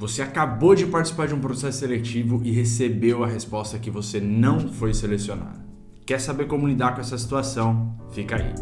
Você acabou de participar de um processo seletivo e recebeu a resposta que você não foi selecionado. Quer saber como lidar com essa situação? Fica aí.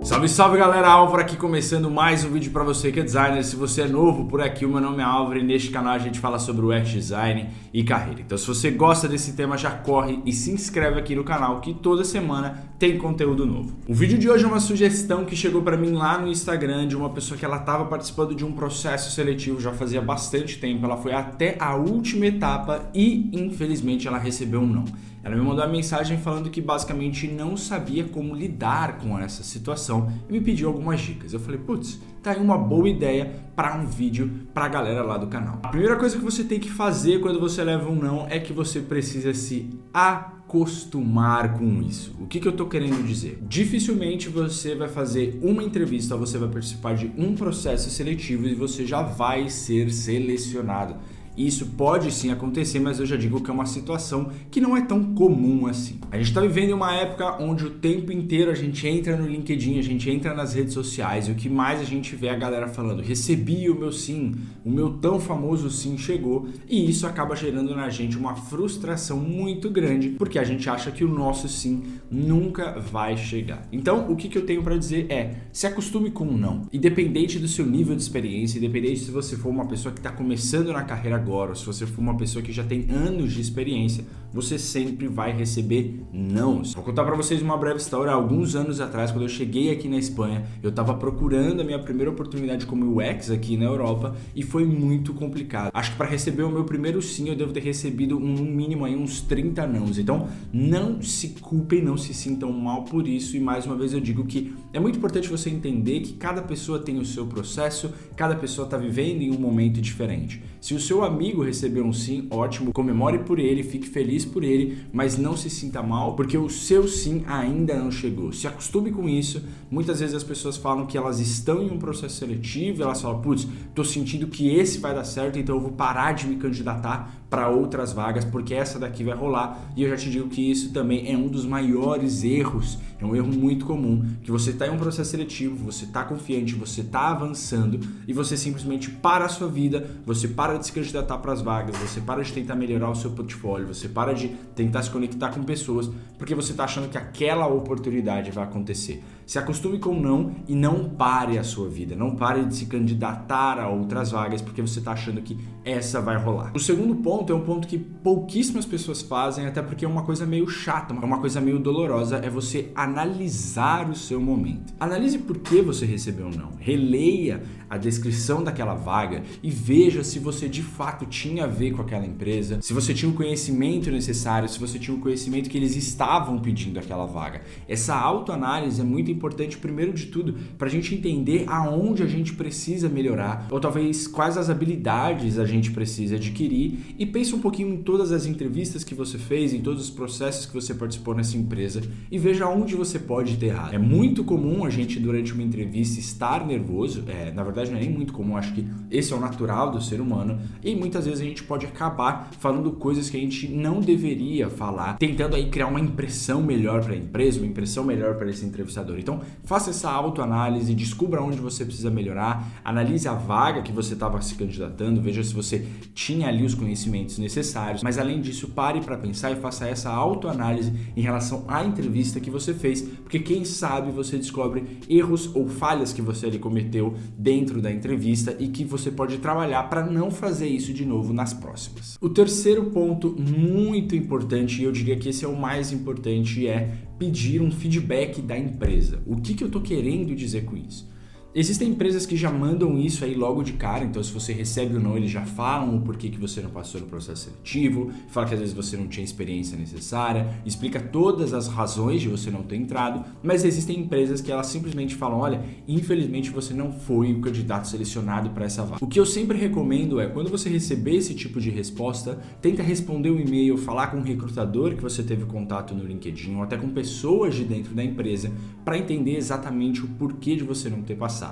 Salve, salve galera, Álvaro aqui começando mais um vídeo para você que é designer. Se você é novo por aqui, o meu nome é Álvaro e neste canal a gente fala sobre UX design e carreira. Então se você gosta desse tema, já corre e se inscreve aqui no canal que toda semana tem conteúdo novo. O vídeo de hoje é uma sugestão que chegou para mim lá no Instagram de uma pessoa que ela estava participando de um processo seletivo já fazia bastante tempo. Ela foi até a última etapa e infelizmente ela recebeu um não. Ela me mandou uma mensagem falando que basicamente não sabia como lidar com essa situação e me pediu algumas dicas. Eu falei, putz, tá aí uma boa ideia para um vídeo para a galera lá do canal. A primeira coisa que você tem que fazer quando você leva um não é que você precisa se acostumar com isso. O que eu tô querendo dizer? Dificilmente você vai fazer uma entrevista, você vai participar de um processo seletivo e você já vai ser selecionado. Isso pode sim acontecer, mas eu já digo que é uma situação que não é tão comum assim. A gente está vivendo em uma época onde o tempo inteiro a gente entra no LinkedIn, a gente entra nas redes sociais e o que mais a gente vê é a galera falando: recebi o meu sim, o meu tão famoso sim chegou, e isso acaba gerando na gente uma frustração muito grande porque a gente acha que o nosso sim nunca vai chegar. Então, o que eu tenho para dizer é: se acostume com o não. Independente do seu nível de experiência, independente se você for uma pessoa que está começando na carreira agora, ou se você for uma pessoa que já tem anos de experiência, você sempre vai receber nãos. Vou contar para vocês uma breve história. Alguns anos atrás, quando eu cheguei aqui na Espanha, eu estava procurando a minha primeira oportunidade como UX aqui na Europa e foi muito complicado. Acho que para receber o meu primeiro sim, eu devo ter recebido no mínimo aí uns 30 nãos. Então, não se culpem, não se sintam mal por isso. E mais uma vez eu digo que é muito importante você entender que cada pessoa tem o seu processo, cada pessoa está vivendo em um momento diferente. Se o seu amigo recebeu um sim, ótimo, comemore por ele, fique feliz por ele, mas não se sinta mal porque o seu sim ainda não chegou. Se acostume com isso. Muitas vezes as pessoas falam que elas estão em um processo seletivo, elas falam, putz, tô sentindo que esse vai dar certo, então eu vou parar de me candidatar para outras vagas porque essa daqui vai rolar. E eu já te digo que isso também é um dos maiores erros, é um erro muito comum, que você está em um processo seletivo, você está confiante, você está avançando e você simplesmente para a sua vida, você para de se candidatar para as vagas, você para de tentar melhorar o seu portfólio, você para de tentar se conectar com pessoas porque você está achando que aquela oportunidade vai acontecer. Se acostume com o não e não pare a sua vida, não pare de se candidatar a outras vagas porque você está achando que essa vai rolar. O segundo ponto é um ponto que pouquíssimas pessoas fazem, até porque é uma coisa meio chata, é uma coisa meio dolorosa, é você analisar o seu momento. Analise por que você recebeu um não. Releia a descrição daquela vaga e veja se você de fato tinha a ver com aquela empresa, se você tinha o conhecimento necessário, se você tinha o conhecimento que eles estavam pedindo aquela vaga. Essa autoanálise é muito importante, primeiro de tudo, para a gente entender aonde a gente precisa melhorar, ou talvez quais as habilidades a gente precisa adquirir, e pense um pouquinho em todas as entrevistas que você fez, em todos os processos que você participou nessa empresa e veja onde você pode ter errado. É muito comum a gente, durante uma entrevista, estar nervoso, na verdade não é nem muito comum, acho que esse é o natural do ser humano, e muitas vezes a gente pode acabar falando coisas que a gente não deveria falar, tentando aí criar uma impressão melhor para a empresa, uma impressão melhor para esse entrevistador. Então, faça essa autoanálise, descubra onde você precisa melhorar, analise a vaga que você estava se candidatando, veja se você tinha ali os conhecimentos necessários, mas além disso, pare para pensar e faça essa autoanálise em relação à entrevista que você fez, porque quem sabe você descobre erros ou falhas que você ali cometeu dentro da entrevista e que você pode trabalhar para não fazer isso de novo nas próximas. O terceiro ponto muito importante, e eu diria que esse é o mais importante, é pedir um feedback da empresa. O que eu tô querendo dizer com isso? Existem empresas que já mandam isso aí logo de cara, então se você recebe ou não, eles já falam o porquê que você não passou no processo seletivo, fala que às vezes você não tinha experiência necessária, explica todas as razões de você não ter entrado, mas existem empresas que elas simplesmente falam, olha, infelizmente você não foi o candidato selecionado para essa vaga. O que eu sempre recomendo é, quando você receber esse tipo de resposta, tenta responder um e-mail, falar com um recrutador que você teve contato no LinkedIn ou até com pessoas de dentro da empresa para entender exatamente o porquê de você não ter passado.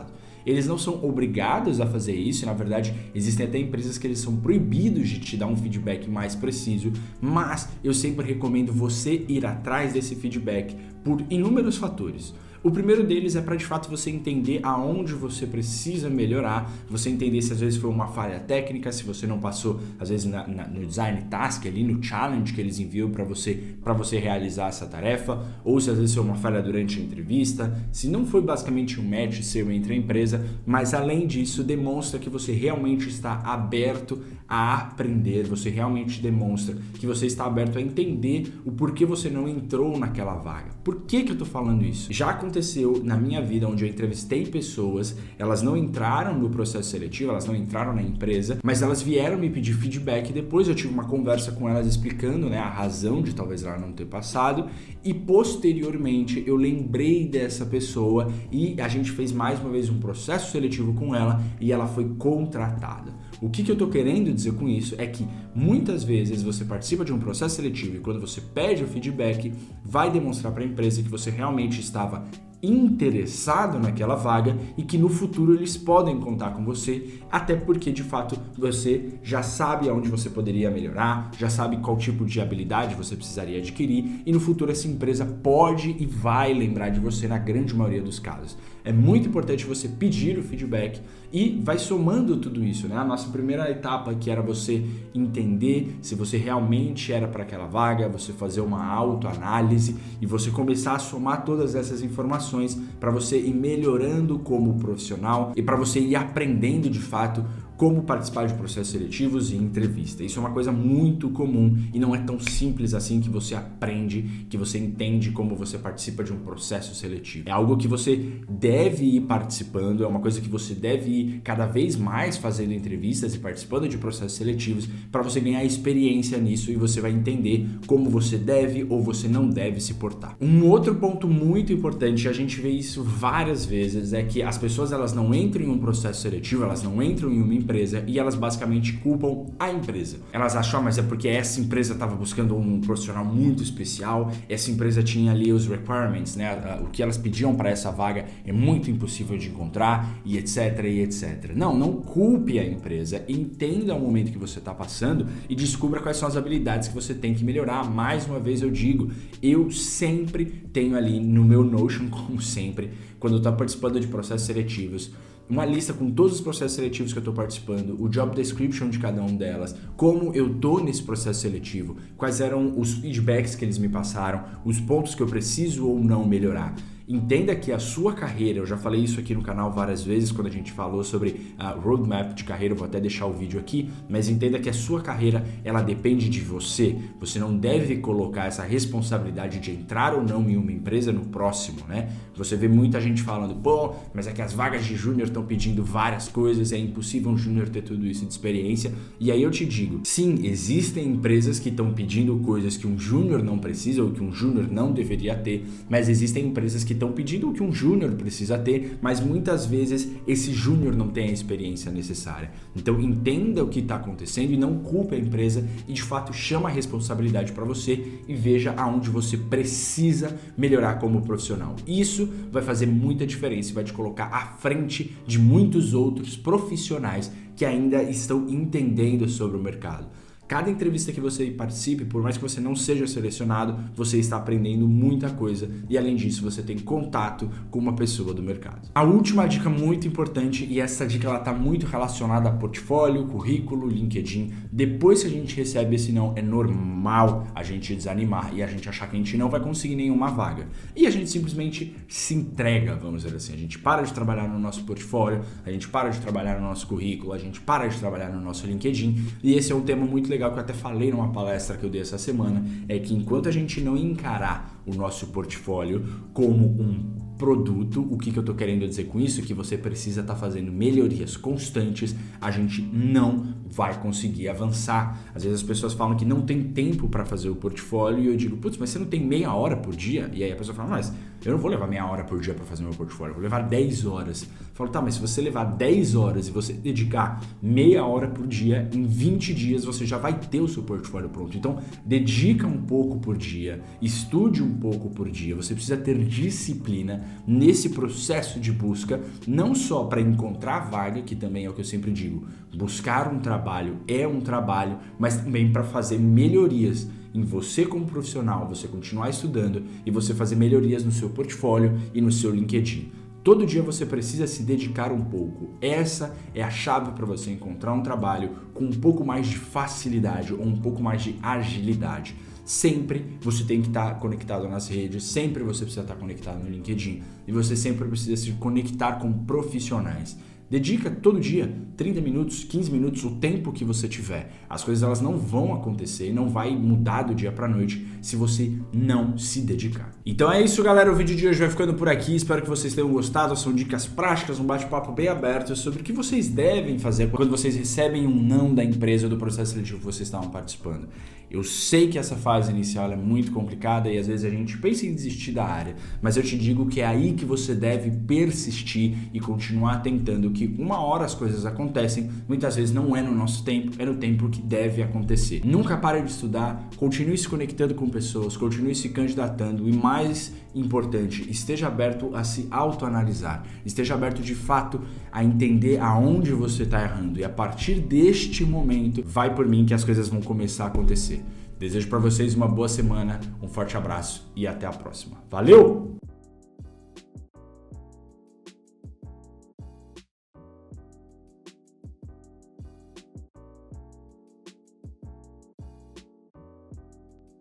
Eles não são obrigados a fazer isso, e, na verdade existem até empresas que eles são proibidos de te dar um feedback mais preciso, mas eu sempre recomendo você ir atrás desse feedback por inúmeros fatores. O primeiro deles é para de fato você entender aonde você precisa melhorar, você entender se às vezes foi uma falha técnica, se você não passou às vezes no design task ali, no challenge que eles enviam para você realizar essa tarefa, ou se às vezes foi uma falha durante a entrevista, se não foi basicamente um match seu entre a empresa, mas além disso demonstra que você realmente está aberto a aprender, você realmente demonstra que você está aberto a entender o porquê você não entrou naquela vaga. Por que eu tô falando isso? Já aconteceu na minha vida onde eu entrevistei pessoas, elas não entraram no processo seletivo, elas não entraram na empresa, mas elas vieram me pedir feedback e depois eu tive uma conversa com elas explicando, né, a razão de talvez ela não ter passado e posteriormente eu lembrei dessa pessoa e a gente fez mais uma vez um processo seletivo com ela e ela foi contratada. O que eu tô querendo dizer com isso é que muitas vezes você participa de um processo seletivo e quando você pede o feedback, vai demonstrar para a empresa que você realmente estava interessado naquela vaga e que no futuro eles podem contar com você, até porque de fato você já sabe aonde você poderia melhorar, já sabe qual tipo de habilidade você precisaria adquirir e no futuro essa empresa pode e vai lembrar de você na grande maioria dos casos. É muito importante você pedir o feedback e vai somando tudo isso, né? A nossa primeira etapa que era você entender se você realmente era para aquela vaga, você fazer uma autoanálise e você começar a somar todas essas informações para você ir melhorando como profissional e para você ir aprendendo de fato como participar de processos seletivos e entrevista. Isso é uma coisa muito comum e não é tão simples assim que você aprende, que você entende como você participa de um processo seletivo. É algo que você deve ir participando, é uma coisa que você deve ir cada vez mais fazendo entrevistas e participando de processos seletivos para você ganhar experiência nisso e você vai entender como você deve ou você não deve se portar. Um outro ponto muito importante, a gente vê isso várias vezes, é que as pessoas elas não entram em um processo seletivo, elas não entram em uma empresa e elas basicamente culpam a empresa. Elas acham, mas é porque essa empresa estava buscando um profissional muito especial, essa empresa tinha ali os requirements, né? O que elas pediam para essa vaga é muito impossível de encontrar e etc, e etc. Não culpe a empresa, entenda o momento que você está passando e descubra quais são as habilidades que você tem que melhorar. Mais uma vez eu digo, eu sempre tenho ali no meu Notion, como sempre, quando eu estou participando de processos seletivos, uma lista com todos os processos seletivos que eu estou participando, o job description de cada um delas, como eu estou nesse processo seletivo, quais eram os feedbacks que eles me passaram, os pontos que eu preciso ou não melhorar. Entenda que a sua carreira, eu já falei isso aqui no canal várias vezes quando a gente falou sobre a roadmap de carreira, eu vou até deixar o vídeo aqui, mas entenda que a sua carreira, ela depende de você. Você não deve colocar essa responsabilidade de entrar ou não em uma empresa no próximo, né? Você vê muita gente falando, pô, mas é que as vagas de júnior estão pedindo várias coisas, é impossível um júnior ter tudo isso de experiência. E aí eu te digo, sim, existem empresas que estão pedindo coisas que um júnior não precisa ou que um júnior não deveria ter, mas existem empresas que estão pedindo o que um júnior precisa ter, mas muitas vezes esse júnior não tem a experiência necessária. Então entenda o que está acontecendo e não culpe a empresa e de fato chama a responsabilidade para você e veja aonde você precisa melhorar como profissional. Isso vai fazer muita diferença e vai te colocar à frente de muitos outros profissionais que ainda estão entendendo sobre o mercado. Cada entrevista que você participe, por mais que você não seja selecionado, você está aprendendo muita coisa e além disso você tem contato com uma pessoa do mercado. A última dica muito importante, e essa dica ela está muito relacionada a portfólio, currículo, LinkedIn. Depois que a gente recebe esse não, é normal a gente desanimar e a gente achar que a gente não vai conseguir nenhuma vaga. E a gente simplesmente se entrega, vamos dizer assim. A gente para de trabalhar no nosso portfólio, a gente para de trabalhar no nosso currículo, a gente para de trabalhar no nosso LinkedIn e esse é um tema muito legal que eu até falei numa palestra que eu dei essa semana, é que enquanto a gente não encarar o nosso portfólio como um produto, o que eu tô querendo dizer com isso? Que você precisa estar fazendo melhorias constantes, a gente não vai conseguir avançar. Às vezes as pessoas falam que não tem tempo para fazer o portfólio e eu digo, putz, mas você não tem meia hora por dia? E aí a pessoa fala, mas eu não vou levar meia hora por dia para fazer meu portfólio, eu vou levar 10 horas. Eu falo, tá, mas se você levar 10 horas e você dedicar meia hora por dia, em 20 dias você já vai ter o seu portfólio pronto. Então, dedica um pouco por dia, estude um pouco por dia, você precisa ter disciplina nesse processo de busca, não só para encontrar vaga, que também é o que eu sempre digo, buscar um trabalho é um trabalho, mas também para fazer melhorias. em você como profissional, você continuar estudando e você fazer melhorias no seu portfólio e no seu LinkedIn. Todo dia você precisa se dedicar um pouco. Essa é a chave para você encontrar um trabalho com um pouco mais de facilidade ou um pouco mais de agilidade. Sempre você tem que estar conectado nas redes, sempre você precisa estar conectado no LinkedIn e você sempre precisa se conectar com profissionais. Dedica todo dia 30 minutos, 15 minutos, o tempo que você tiver. As coisas elas não vão acontecer e não vai mudar do dia para noite se você não se dedicar. Então é isso, galera. O vídeo de hoje vai ficando por aqui. Espero que vocês tenham gostado. São dicas práticas, um bate-papo bem aberto sobre o que vocês devem fazer quando vocês recebem um não da empresa ou do processo seletivo que vocês estavam participando. Eu sei que essa fase inicial é muito complicada e às vezes a gente pensa em desistir da área, mas eu te digo que é aí que você deve persistir e continuar tentando, que uma hora as coisas acontecem, muitas vezes não é no nosso tempo, é no tempo que deve acontecer. Nunca pare de estudar, continue se conectando com pessoas, continue se candidatando e, mais importante, esteja aberto a se autoanalisar, esteja aberto de fato a entender aonde você está errando e a partir deste momento, vai por mim que as coisas vão começar a acontecer. Desejo para vocês uma boa semana, um forte abraço e até a próxima. Valeu!